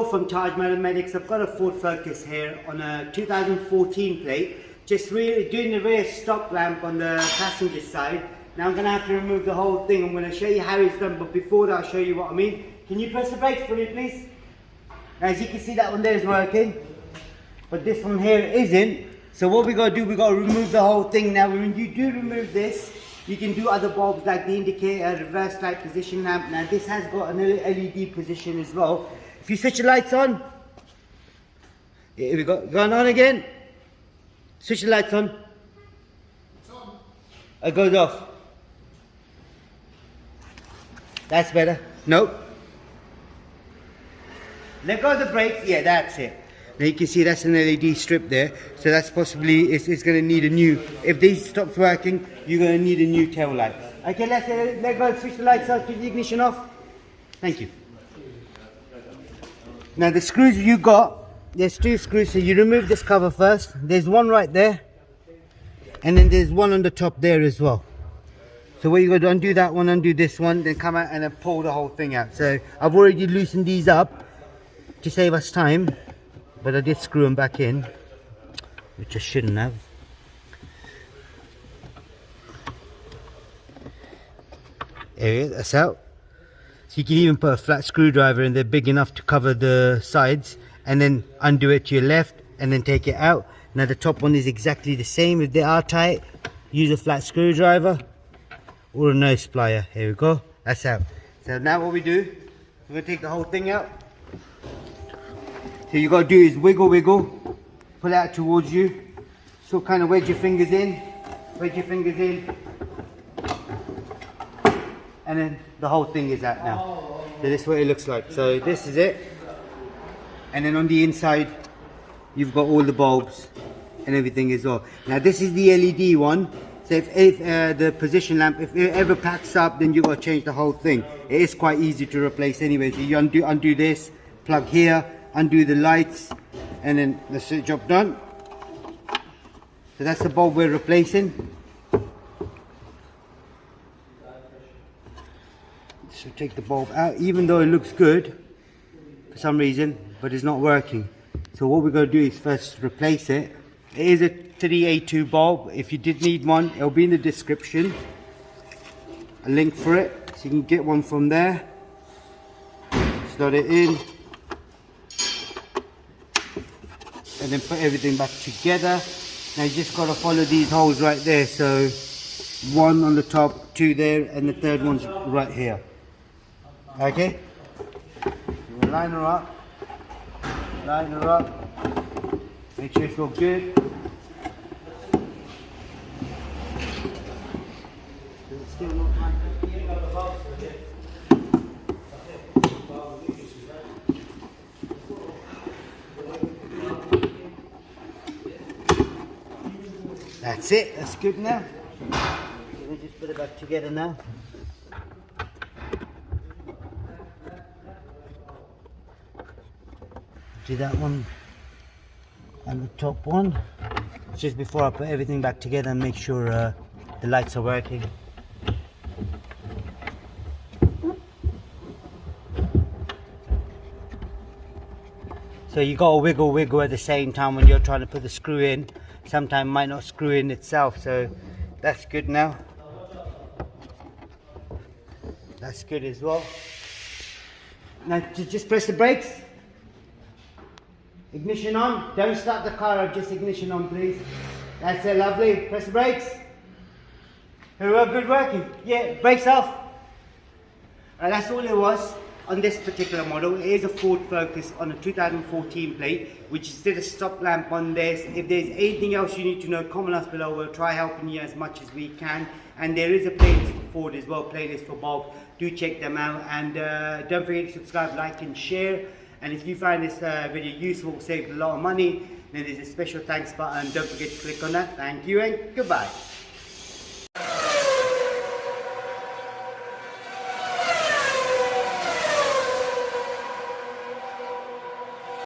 from Tajmotormedics. I've got a Ford Focus here on a 2014 plate. Just really doing the rear stop lamp on the passenger side. Now I'm going to have to remove the whole thing. I'm going to show you how it's done, but before that I'll show you what I mean. Can you press the brakes for me, please? Now, as you can see, that one there is working, but this one here isn't. So what we got to do, we got to remove the whole thing. Now when you do remove this, you can do other bulbs like the indicator, reverse light position lamp. Now this has got an LED position as well. If you switch the lights on, here we go, going on again. Switch the lights on. It's on. It goes off. That's better. Nope. Let go of the brakes. Yeah, that's it. Now you can see that's an LED strip there, so that's possibly, it's going to need a new, if this stops working, you're going to need a new tail light. Okay, let go, switch the lights off, switch the ignition off. Thank you. Now the screws you got, there's two screws, so you remove this cover first. There's one right there, and then there's one on the top there as well. So what you got to undo that one, undo this one, then come out and then pull the whole thing out. So I've already loosened these up to save us time. But I did screw them back in, which I shouldn't have. There, that's out. So you can even put a flat screwdriver in there big enough to cover the sides, and then undo it to your left and then take it out. Now the top one is exactly the same. If they are tight, use a flat screwdriver or a nose plier. Here we go, that's out. So now what we do, we're going to take the whole thing out. So you got to do is wiggle, pull it out towards you. So kind of wedge your fingers in, and then the whole thing is out now. So this is what it looks like. So this is it. And then on the inside, you've got all the bulbs and everything as well. Now this is the LED one. So if the position lamp, if it ever packs up, then you've got to change the whole thing. It is quite easy to replace anyway. So you undo this, plug here, undo the lights, and then that's the job done. So that's the bulb we're replacing. So take the bulb out, even though it looks good for some reason, but it's not working. So what we're going to do is first replace it. It is a 3A2 bulb. If you did need one, it'll be in the description, a link for it, so you can get one from there. Slot it in, and then put everything back together. Now you just got to follow these holes right there. So one on the top, two there, and the third one's right here. Okay, you line her up, make sure it's all good. It's still not That's it, that's good now. Let me just put it back together now. Do that one and the top one. Just before I put everything back together and make sure the lights are working. So you got to wiggle at the same time when you're trying to put the screw in. Sometimes it might not screw in itself, so that's good now. That's good as well. Now just press the brakes. Ignition on. Don't start the car up, just ignition on, please. That's it, lovely. Press the brakes. Here we go, good working. Yeah, brakes off. That's all it was. On this particular model, it is a Ford Focus on a 2014 plate, which is still a stop lamp on this. If there's anything else you need to know, comment us below. We'll try helping you as much as we can. And there is a playlist for Ford as well, playlist for bulb. Do check them out, and don't forget to subscribe, like and share. And if you find this video useful, saved a lot of money, then there's a special thanks button. Don't forget to click on that. Thank you and goodbye.